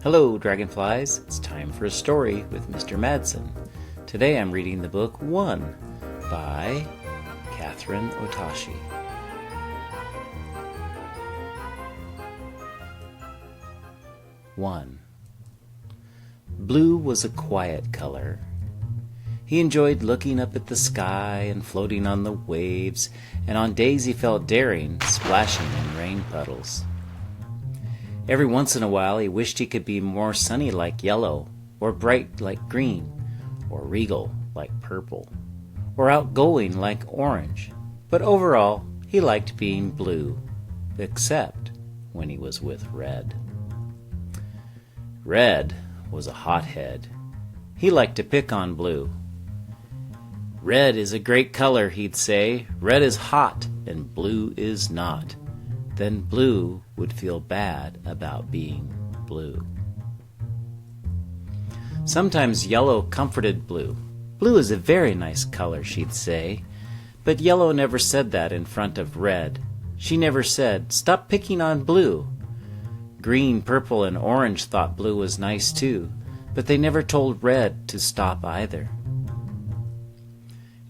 Hello, Dragonflies. It's time for a story with Mr. Madsen. Today I'm reading the book 1 by Kathryn Otoshi. One. Blue was a quiet color. He enjoyed looking up at the sky and floating on the waves, and on days he felt daring, splashing in rain puddles. Every once in a while he wished he could be more sunny like yellow, or bright like green, or regal like purple, or outgoing like orange. But overall, he liked being blue, except when he was with Red. Red was a hothead. He liked to pick on Blue. Red is a great color, he'd say. Red is hot, and blue is not. Then Blue would feel bad about being blue. Sometimes Yellow comforted Blue. Blue is a very nice color, she'd say. But Yellow never said that in front of Red. She never said, "Stop picking on Blue." Green, purple, and orange thought Blue was nice too, but they never told Red to stop either.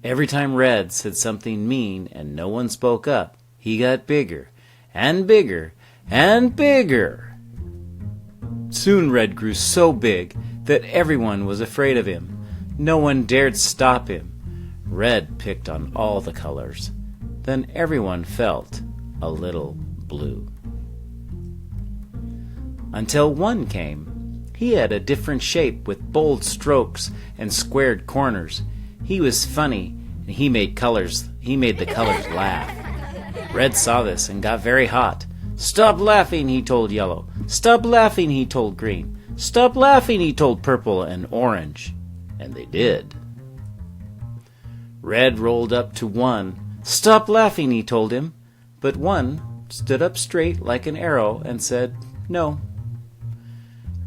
Every time Red said something mean and no one spoke up, he got bigger and bigger and bigger. Soon Red grew so big that everyone was afraid of him. No one dared stop him. Red picked on all the colors. Then everyone felt a little blue. Until one came. He had a different shape with bold strokes and squared corners. He was funny, and he made the colors laugh. Red saw this and got very hot. "Stop laughing," he told Yellow. "Stop laughing," he told Green. "Stop laughing," he told Purple and Orange. And they did. Red rolled up to One. "Stop laughing," he told him. But One stood up straight like an arrow and said, "No."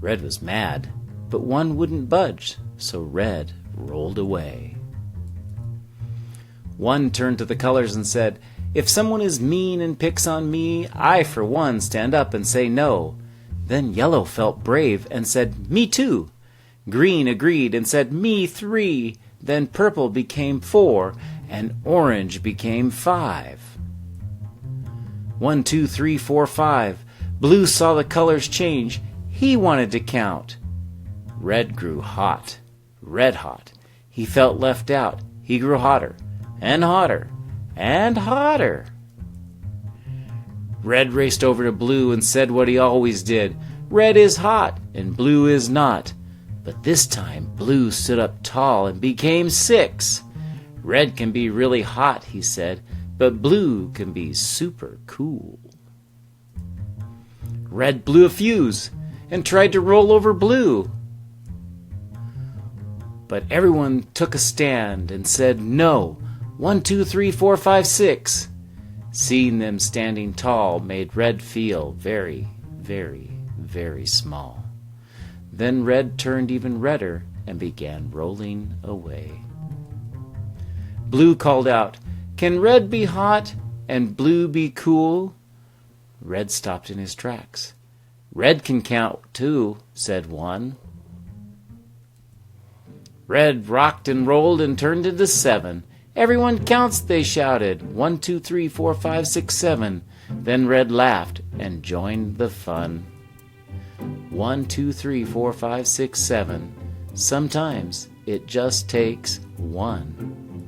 Red was mad, but One wouldn't budge, so Red rolled away. One turned to the colors and said, "If someone is mean and picks on me, I, for one, stand up and say no." Then Yellow felt brave and said, "Me too." Green agreed and said, "Me 3." Then Purple became 4, and Orange became 5. 1, 2, 3, 4, 5. Blue saw the colors change. He wanted to count. Red grew hot, red hot. He felt left out. He grew hotter and hotter and hotter. Red raced over to Blue and said what he always did. "Red is hot and Blue is not." But this time Blue stood up tall and became 6. "Red can be really hot," he said, "but Blue can be super cool." Red blew a fuse and tried to roll over Blue. But everyone took a stand and said, "No, 1, 2, 3, 4, 5, 6. Seeing them standing tall made Red feel very, very, very small. Then Red turned even redder and began rolling away. Blue called out, "Can Red be hot and Blue be cool?" Red stopped in his tracks. "Red can count too," said One. Red rocked and rolled and turned into 7. "Everyone counts," they shouted. 1, 2, 3, 4, 5, 6, 7. Then Red laughed and joined the fun. 1, 2, 3, 4, 5, 6, 7. Sometimes it just takes one.